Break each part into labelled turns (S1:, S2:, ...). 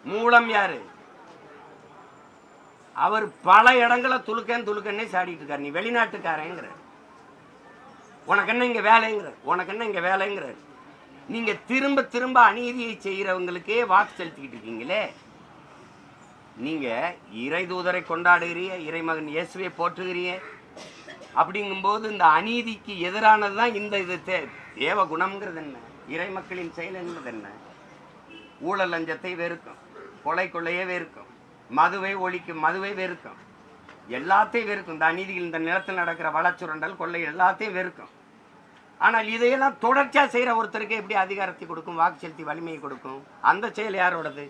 S1: மூலம் யாரு? அவர் பல இடங்களை துலுக்கன்னே சாடிட்டு இருக்காரு. நீ வெளிநாட்டுக்காரங்கிற, உனக்கு என்ன இங்க வேலைங்கிற, உனக்கு என்ன இங்க வேலைங்கிற. நீங்க திரும்ப திரும்ப அநீதியை செய்யறவங்களுக்கே வாக்கு செலுத்திக்கிட்டு இருக்கீங்களே. நீங்க இறை தூதரை கொண்டாடுகிறீங்க, இறைமகன் இயேசுவை போற்றுகிறீங்க. அப்படிங்கும்போது இந்த அநீதிக்கு எதிரானதுதான் இந்த இது தேவ குணம்ங்கிறது என்ன, இறை மக்களின் செயல் என்பது என்ன? ஊழல் லஞ்சத்தை வெறுக்கும், கொலை கொள்ளையே வெறுக்கும், மதுவை ஒழிக்கும், மதுவை வெறுக்கும், எல்லாத்தையும் வெறுக்கும். இந்த அநீதியில் இந்த நிலத்தில் நடக்கிற வளச்சுரண்டல் கொள்ளை எல்லாத்தையும் வெறுக்கும். ஆனால் இதையெல்லாம் தொடர்ச்சியா செய்யற ஒருத்தருக்கு எப்படி அதிகாரத்தை கொடுக்கும், வாக்கு செலுத்தி வலிமையை கொடுக்கும்? அந்த செயல் யாரோடது?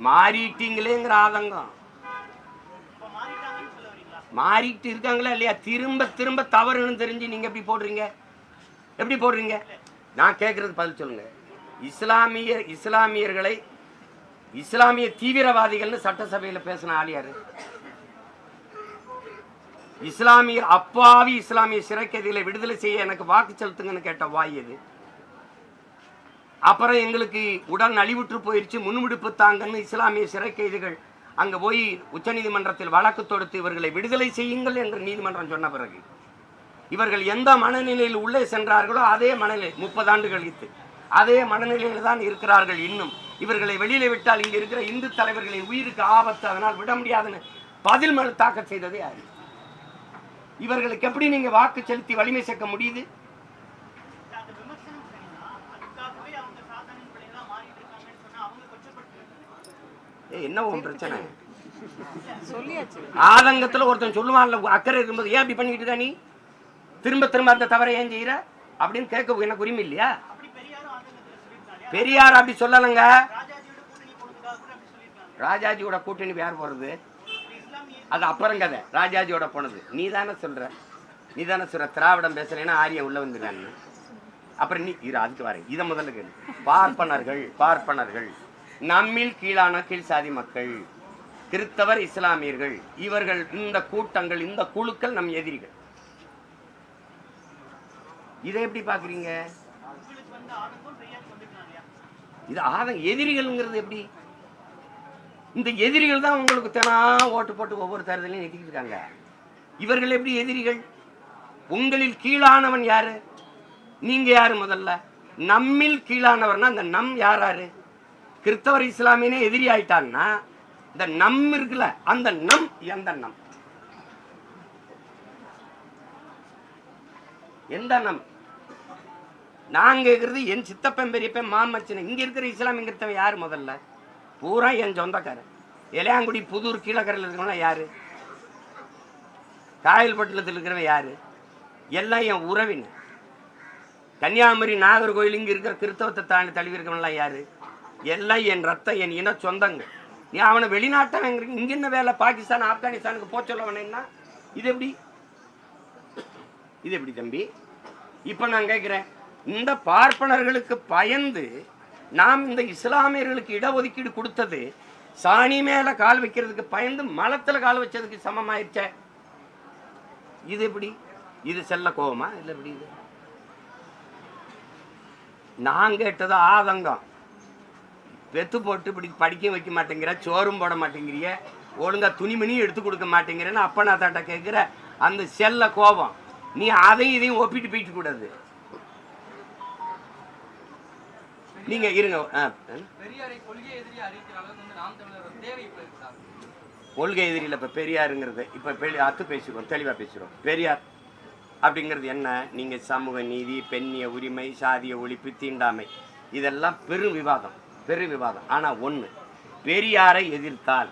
S1: மாறிட்டீங்களேங்கிற ஆதங்கம். மாறிட்டு இருக்காங்களா இல்லையா? திரும்ப திரும்ப தவறுன்னு தெரிஞ்சு நீங்க எப்படி போடுறீங்க? எப்படி போடுறீங்க? நான் கேட்கறது பதில் சொல்லுங்க. இஸ்லாமியர்களை இஸ்லாமிய தீவிரவாதிகள்னு சட்டசபையில் பேசின ஆள் யாரு? இஸ்லாமியர் அப்பாவி இஸ்லாமிய சிறை கைதிகளை விடுதலை செய்ய எனக்கு வாக்கு செலுத்துங்கன்னு கேட்ட வாய் எது? அப்புறம் எங்களுக்கு உடல் நலிவுற்று போயிடுச்சு, முன்விடுப்பு தாங்கன்னு இஸ்லாமிய சிறை கைதிகள் அங்க போய் உச்சநீதிமன்றத்தில் வழக்கு தொடுத்து இவர்களை விடுதலை செய்யுங்கள் என்று நீதிமன்றம் சொன்ன பிறகு இவர்கள் எந்த மனநிலையில் உள்ளே சென்றார்களோ அதே மனநிலை 30 ஆண்டு கழித்து அதே மனநிலையில் தான் இருக்கிறார்கள். இன்னும் இவர்களை வெளியில விட்டால் இங்க இருக்கிற இந்து தலைவர்களின் உயிருக்கு ஆபத்து, அதனால் விட முடியாதுன்னு பதில் மனு தாக்கல் செய்ததே யாரு? இவர்களுக்கு எப்படி நீங்க வாக்கு செலுத்தி வலிமை சேர்க்க முடியுது? என்ன உன் பிரச்சனை? ஆதங்கத்துல ஒருத்தன் சொல்லுவான்ல, அக்கறை இருக்கும்போது ஏன் அப்படி பண்ணிட்டு இருக்கா நீ, திரும்ப திரும்ப அந்த தவறை ஏன் செய்யற அப்படின்னு கேட்க எனக்கு உரிமை இல்லையா? பெரியார் அப்படி சொல்லலங்க. ராஜாஜியோட கூட்டணி யார் போறது? அது அப்புறம் கதை. ராஜாஜியோட போனது நீ தானே சொல்ற. நீ தானே சொல்ற திராவிடம் பேசலைன்னா ஆரிய உள்ள வந்துருக்கான்னு. அப்புறம் நீ அதுக்கு வரேன். இதை முதல்ல கேளு. பார்ப்பனர்கள் நம்மில் கீழான கீழ் சாதி மக்கள், கிறிஸ்தவர், இஸ்லாமியர்கள், இவர்கள் இந்த கூட்டங்கள் இந்த குழுக்கள் நம் எதிரிகள். இதை எப்படி பாக்குறீங்க? இது எதிரிகள்ங்கிறது எப்படி? இந்த எதிரிகள் தான் உங்களுக்கு தினா ஓட்டு போட்டு ஒவ்வொரு தேர்தலையும் நிறுத்திக்கிட்டு இருக்காங்க. இவர்கள் எப்படி எதிரிகள்? உங்களில் கீழானவன் யாரு? நீங்க யாரு? முதல்ல நம்மில் கீழானவர்னா அந்த நம் யாராரு? கிறிஸ்தவர் இஸ்லாமியனே எதிரி ஆயிட்டான்னா இந்த நம் இருக்குல்ல, அந்த நம் எந்த நம்? எந்த நம்? நான் கேட்கறது என் சித்தப்பன் பெரியப்பன் மாமச்சனை. இங்க இருக்கிற இஸ்லாமியங்கிறவன் யாரு? முதல்ல பூரா என் சொந்தக்காரன். இளையாங்குடி புதூர் கீழக்கரையில் இருக்கிறவன் யாரு? காயல்பட்டினத்தில் இருக்கிறவன் யாரு? எல்லாம் என் உறவினர். கன்னியாகுமரி நாகர்கோயில் இங்க இருக்கிற கிறிஸ்தவத்தை தாண்டி தழுவி இருக்கிறவன்லாம் யாரு? எல்லாம் என் ரத்தம், என் இன சொந்தங்கள். நீ அவனை வெளிநாட்டவன் இங்க என்ன வேலை? பாகிஸ்தான் ஆப்கானிஸ்தானுக்கு போக சொல்ல. இது எப்படி? இது எப்படி தம்பி? இப்ப நான் கேட்கிறேன், இந்த பார்ப்பனர்களுக்கு பயந்து நாம் இந்த இஸ்லாமியர்களுக்கு இடஒதுக்கீடு கொடுத்தது சாணி மேல கால் வைக்கிறதுக்கு பயந்து மலத்துல கால் வச்சதுக்கு சமமாயிருச்ச. இது எப்படி? இது செல்ல கோபமா இல்ல? எப்படி? இது நான் கேட்டது ஆதங்கம். வெத்து போட்டு இப்படி படிக்க வைக்க மாட்டேங்கிற, சோறும் போட மாட்டேங்கிறிய, ஒழுங்கா துணிமணியும் எடுத்து கொடுக்க மாட்டேங்கிறேன்னு அப்ப நான் தாட்ட கேட்கிற அந்த செல்ல கோபம். நீ அதையும் இதையும் ஒப்பிட்டு போயிட்டு கூடாது. நீங்க இருங்க. கொள்கை எதிரியில் இப்ப பெரியாருங்கிறது இப்ப அத்து பேசுறோம், தெளிவா பேசுறோம். பெரியார் அப்படிங்கிறது என்ன? நீங்க சமூக நீதி, பெண்ணிய உரிமை, சாதிய ஒழிப்பு, தீண்டாமை, இதெல்லாம் பெரும் விவாதம். ஆனா ஒண்ணு, பெரியாரை எதிர்த்தால்,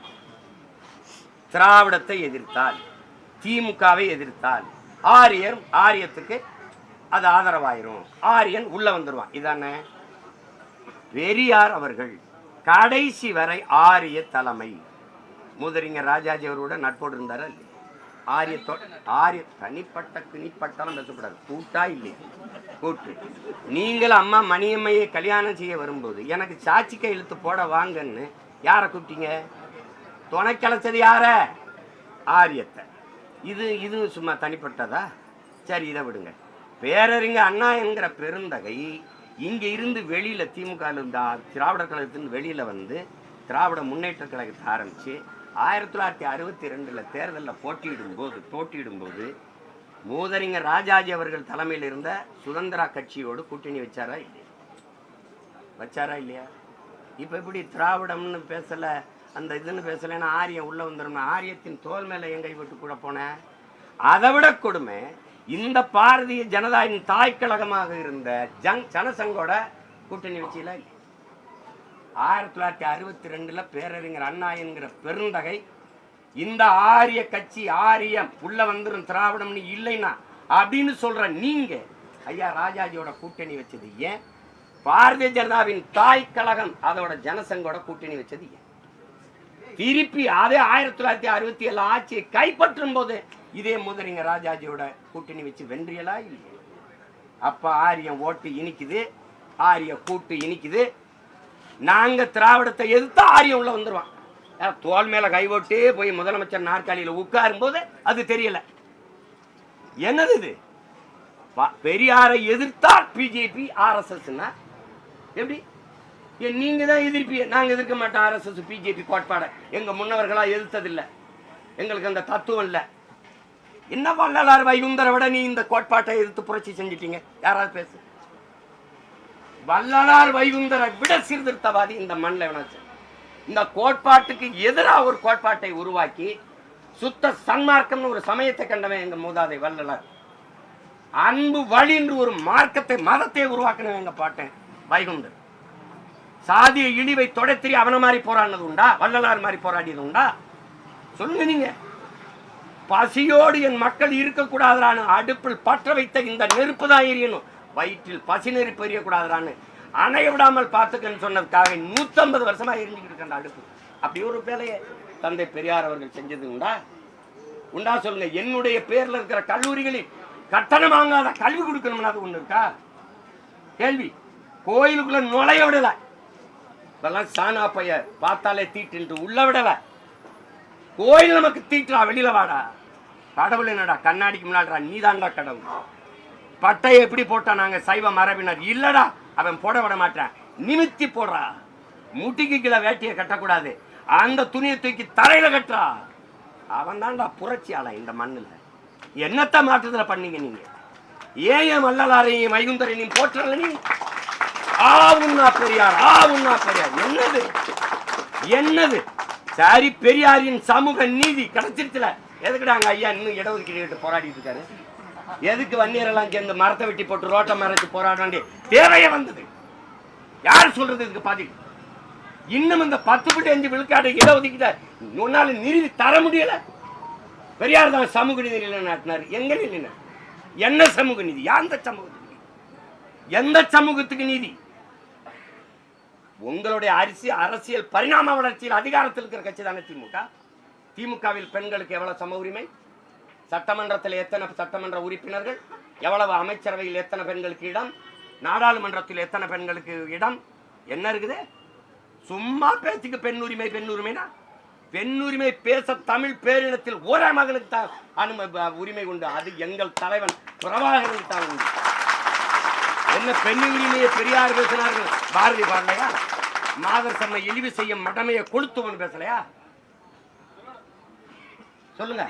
S1: திராவிடத்தை எதிர்த்தால், திமுகவை எதிர்த்தால் ஆரியத்துக்கு அது ஆதரவாயிரும், ஆரியன் உள்ள வந்துருவான். இதானே பெரியார் அவர்கள் கடைசி வரை ஆரிய தலைமை. முதறிஞர் ராஜாஜி அவரோட நட்போடு இருந்தாரா? ஆரிய தனிப்பட்ட கிணிப்பட்டாலும் பேசக்கூடாது. கூட்டா இல்லை கூட்டு. நீங்கள் அம்மா மணியம்மையை கல்யாணம் செய்ய வரும்போது எனக்கு சாட்சி கையெழுத்து போட வாங்கன்னு யாரை கூப்பிட்டீங்க? துணைக்கலைச்சது யார? ஆரியத்தை. இது சும்மா தனிப்பட்டதா? சரி, இதை விடுங்க. பேரறிஞர் அண்ணா என்கிற பெருந்தகை இங்க இருந்து வெளியில திமுக திராவிடர் கழகத்தின் வெளியில வந்து திராவிட முன்னேற்ற கழகத்தை ஆரம்பிச்சு 1962 தேர்தலில் போட்டியிடும் போது மூதறிஞர் ராஜாஜி அவர்கள் தலைமையில் இருந்த சுதந்திரா கட்சியோடு கூட்டணி வச்சாரா இல்லையா? இப்ப எப்படி திராவிடம்னு பேசல, அந்த இதுன்னு பேசலன்னா ஆரியம் உள்ள வந்துடும். ஆரியத்தின் தோல் மேல எங்கை விட்டு கூட போன. அதை விட கொடுமை, இந்த பாரதிய ஜனதாவின் தாய் கழகமாக இருந்த ஜனசங்கோட கூட்டணி வச்சில 1962 பேரறிஞர் அண்ணா என்கிற பெருந்தகை இந்த ஆரிய கட்சி ஆரியம் உள்ள வந்துடும் திராவிடம்னு இல்லைன்னா அப்படின்னு சொல்ற நீங்க ஐயா ராஜாஜியோட கூட்டணி வச்சது ஏன்? பாரதிய ஜனதாவின் தாய் கழகம் அதோட ஜனசங்கோட கூட்டணி வச்சது ஏன்? திருப்பி அதே 1967 ஆட்சியை கைப்பற்றும் போது இதே முதலிங்க ராஜாஜியோட கூட்டணி வச்சு வென்றியலா இல்லையா? அப்ப ஆரியம் ஓட்டு இனிக்குது, ஆரிய கூட்டு இனிக்குது. நாங்க திராவிடத்தை எதிர்த்து ஆரியம் உள்ள வந்துருவான். தோல் மேல கை ஓட்டே போய் முதலமைச்சர் நாற்காலியில உட்காரும் போது அது தெரியல. என்னது இது? பெரியாரை எதிர்த்தால் பிஜேபி RSS எப்படி? நீங்க தான் எதிர்ப்பீங்க, நாங்க எதிர்க்க மாட்டோம். RSS பிஜேபி கோட்பாடை எங்க முன்னவர்களா எதிர்த்ததில்லை, எங்களுக்கு அந்த தத்துவம் இல்லை. என்ன வள்ளலார் வைகுந்தரை விட நீ இந்த கோட்பாட்டை எதிர்த்து புரட்சி செஞ்சிட்டீங்க? யாராவது பேசு. வள்ளலார் வைகுந்தரை விட சீர்திருத்தவாதி இந்த மண்ணில் வேணாச்சு. இந்த கோட்பாட்டுக்கு எதிராக ஒரு கோட்பாட்டை உருவாக்கி சுத்த சன்மார்க்கம்னு ஒரு சமயத்தை கண்டவன் எங்க மூதாதை வள்ளலார். அன்பு வழி என்று ஒரு மார்க்கத்தை மதத்தை உருவாக்கணும் எங்க பாட்டேன் வைகுந்தர். சாதிய இழிவை தொடர்த்தி அவனை மாதிரி போராடினது உண்டா? வள்ளலார் மாதிரி போராடியது உண்டா? சொல்லுங்க நீங்க. பசியோடு என் மக்கள் இருக்கக்கூடாதான்னு அடுப்பில் பற்ற வைத்த இந்த நெருப்பு தான் எரியணும், வயிற்றில் பசி நெருப்பு எரியக்கூடாதான்னு அணைய விடாமல் பார்த்துக்கன்னு சொன்னதுக்காக 150 வருஷமா எரிஞ்சுக்கிட்டு இருக்க அடுப்பு. அப்படி ஒரு வேலையை தந்தை பெரியார் அவர்கள் செஞ்சது உண்டா சொல்லுங்க. என்னுடைய பேர்ல இருக்கிற கல்லூரிகளில் கட்டணம் வாங்காத கல்வி கொடுக்கணும்னா அது ஒண்ணு இருக்கா? கேள்வி. கோயிலுக்குள்ள நுழைய விடல, இப்பெல்லாம் சானா பைய பார்த்தாலே தீட்டு உள்ள விடல. கோயில் நமக்கு தீட்டா, வெளியில வாடா. கடவுள் என்னடா கண்ணாடிக்கு முன்னாடிடா, நீதான்டா கடவுள். பட்டையை எப்படி போட்டா நாங்க சைவ மரபினர் இல்லடா, அவன் போட விட மாட்டான். நிமித்தி போடுறா, முட்டிக்கு கீழே வேட்டியை கட்டக்கூடாது, அந்த துணியை தூக்கி தரையில கட்டுறா. அவன் தான்டா புரட்சியாளன் இந்த மண்ணுல. என்னத்த மாற்றத்துல பண்ணீங்க நீங்க? ஏன் வள்ளலாரையும் வைகுந்தரையும் போற்றல நீ? ஆவுன்னா பெரியார், ஆவுன்னா பெரியார். என்னது என்னது? சரி, பெரியாரின் சமூக நீதி கிடைச்சிருச்சுல, எதுக்குடாங்க ஐயா இன்னும் இடஒதுக்கீடு போராடிட்டு இருக்காரு? எதுக்கு வன்னியரெல்லாம் சேர்ந்து மரத்தை வெட்டி போட்டு ரோட்டை மறைச்சு போராட வேண்டிய தேவையே வந்தது? யார் சொல்றது இதுக்கு பாதி? இன்னும் இந்த 10.5 விழுக்காடு இடஒதுக்கீட்டை உன்னால நிறுவி தர முடியல. பெரியார் தான் சமூக நீதி நிலைநாட்டினார். எங்க நிலைனா? என்ன சமூக நீதி? எந்த சமூகத்துக்கு? எந்த சமூகத்துக்கு நீதி? உங்களுடைய அரசியல் பரிணாம வளர்ச்சியில் அதிகாரத்தில் இருக்கிற கட்சி தானே திமுக. திமுகவில் பெண்களுக்கு எவ்வளவு சம உரிமை? சட்டமன்றத்தில் எத்தனை சட்டமன்ற உறுப்பினர்கள்? எவ்வளவு அமைச்சரவையில் எத்தனை பெண்களுக்கு இடம்? நாடாளுமன்றத்தில் எத்தனை பெண்களுக்கு இடம்? என்ன இருக்குது? சும்மா பேச்சுக்கு பெண் உரிமை பெண் உரிமைனா, பெண் உரிமை பேச தமிழ் பேரினத்தில் ஒரே மகனுக்கு தான் உரிமை உண்டு. அது எங்கள் தலைவன் பிரபாகரனுக்கு தான் உண்டு. என்ன பெண் உரிமையை பெரியார் பேசினார்கள், பாரதி பாடலையா? மாதர் சம்மை இழிவு செய்யும் மடமையை கொளுத்துவன் பேசலையா? சொல்லுங்க.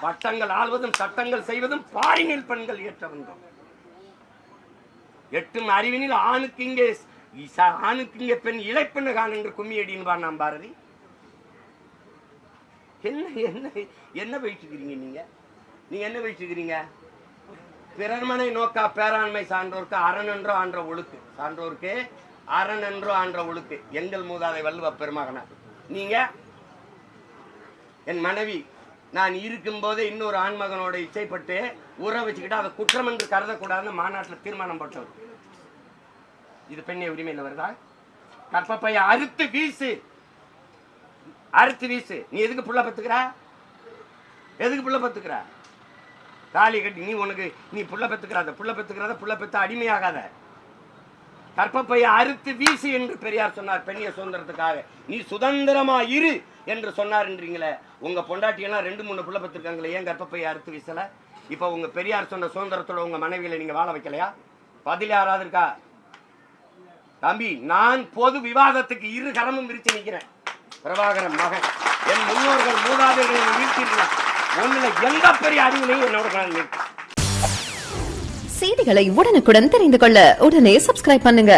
S1: பட்டங்கள் ஆள்வதும் சட்டங்கள் செய்வதும் பாரினில் பெண்கள் ஏற்ற வந்தோம். எட்டும் அறிவினில் ஆணுக்கு இங்கே பெண் இளைப்பெண்ணு கான் என்று கும்மி அடின்னு நாம் பாரதி. என்ன என்ன என்ன வயிற்றுக்கிறீங்க நீங்க? நீங்க என்ன வயிற்றுக்கிறீங்க? பிறர்மனை நோக்கா பேராண்மை சான்றோருக்கு அரண் என்றோ ஆன்ற ஒழுக்கு, சான்றோருக்கு அரண் என்றோ ஆன்ற ஒழுக்கு. எங்கள் மூதாதை வள்ளுவ பெருமகனார். நீங்க என் மனைவி நான் இருக்கும் போதே இன்னொரு ஆண்மகனோட இச்சைப்பட்டு உற வச்சுக்கிட்டு அதை குற்றம் என்று கருதக்கூடாதுன்னு மாநாட்டில் தீர்மானம் போட்டவர். இது பெண்ணை உரிமையில் வருதா? கற்பப்பைய அறுத்து வீசு, அறுத்து வீசு. நீ எதுக்கு புள்ள பத்துக்கிற? எதுக்கு புள்ள பத்துக்கிற? தாலி கட்டி நீ புள்ள பெத்துக்கிறாத, புள்ள பெத்துக்கிறத புள்ள பெத்த அடிமையாகாத. கற்பப்பைய அறுத்து வீசு என்று பெரியார் சொன்னார் பெண்ணிய சுதந்திரத்துக்காக. நீ சுதந்திரமா இரு என்று சொன்னார்ன்றீங்களே. உங்க பொண்டாட்டியெல்லாம் 2-3 புள்ள பெற்றிருக்காங்களே, ஏன் கற்பப்பைய அறுத்து வீசல? இப்ப உங்க பெரியார் சொன்ன சுதந்திரத்தோட உங்க மனைவியில நீங்க வாழ வைக்கலையா? பதில் யாராவது இருக்கா? தம்பி, நான் பொது விவாதத்துக்கு இரு கரமும் விரிச்சு நிக்கிறேன். பிரபாகரன் மகன், என் முன்னோர்கள் மூதாதைகளை வீழ்த்திருக்கலாம். ஒண்ணுல எந்த பெரிய அறிவிலையும் என்னோட
S2: செய்திகளை உடனுக்குடன் தெரிந்து கொள்ள உடனே சப்ஸ்கிரைப் பண்ணுங்க.